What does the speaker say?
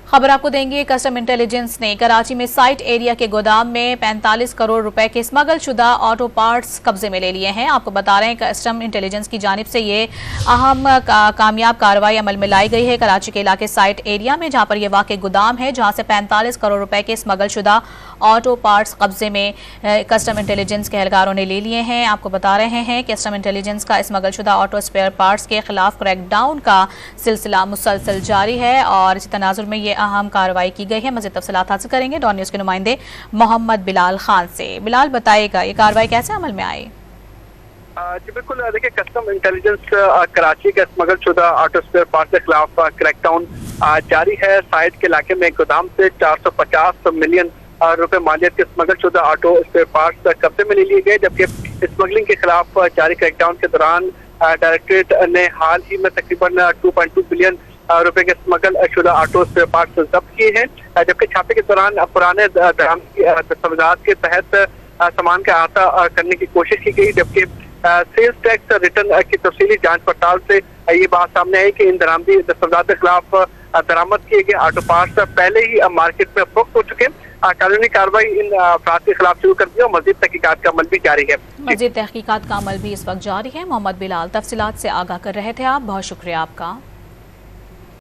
खबर आपको देंगे। कस्टम इंटेलिजेंस ने कराची में साइट एरिया के गोदाम में 45 करोड़ रुपए के स्मगल शुदा ऑटो पार्ट्स कब्जे में ले लिए हैं। आपको बता रहे हैं कस्टम इंटेलिजेंस की जानिब से ये अहम कामयाब कार्रवाई अमल में लाई गई है। कराची के इलाके साइट एरिया में जहां पर यह वाक़ गोदाम है, जहां से 45 करोड़ रुपए के स्मगल शुदा ऑटो पार्ट्स कब्जे में कस्टम इंटेलिजेंस के एहलकारों ने ले लिए हैं। आपको बता रहे हैं कि कस्टम इंटेलिजेंस का स्मगल शुदा ऑटो स्पेयर पार्ट्स के खिलाफ क्रैकडाउन का सिलसिला मुसलसल जारी है और इसी तनाजुर में ये अहम कार्रवाई की गई है। मज़ीद तफसीलात हासिल करेंगे डॉन न्यूज़ के नुमाइंदे मोहम्मद बिलाल खान से। बिलाल, बताइएगा ये कार्रवाई कैसे अमल में आई? जी बिल्कुल, देखिए कस्टम इंटेलिजेंस कराची के स्मगल शुदा ऑटो स्पेयर पार्ट्स के खिलाफ क्रैकडाउन जारी है। साइट के इलाके में गोदाम से 450 मिलियन रुपए मालियत के स्मगल शुदा ऑटो स्पेयर पार्ट्स कब्जे में ले लिए गए, जबकि स्मगलिंग के खिलाफ जारी क्रैकडाउन के दौरान डायरेक्टरेट ने हाल ही में तकरीबन 2.2 बिलियन रुपए के स्मगल शुदा ऑटो स्पेयर पार्ट्स जब्त किए हैं। जबकि छापे के दौरान पुराने दस्तावेजात के तहत सामान का अहाता करने की कोशिश की गई, जबकि सेल्स टैक्स रिटर्न की तफसीली जांच पड़ताल से ये बात सामने आई कि इन दरामदी दस्तावेजात के खिलाफ दरामद किए गए ऑटो पार्ट्स पहले ही मार्केट में फरोख्त हो चुके हैं। कानूनी कार्रवाई इन अफराद के खिलाफ शुरू कर दी और मजीद तहकीकात का अमल भी जारी है। मजीद तहकीकात का अमल भी इस वक्त जारी है। मोहम्मद बिलाल तफसीलात से आगाह कर रहे थे आप, बहुत शुक्रिया आपका।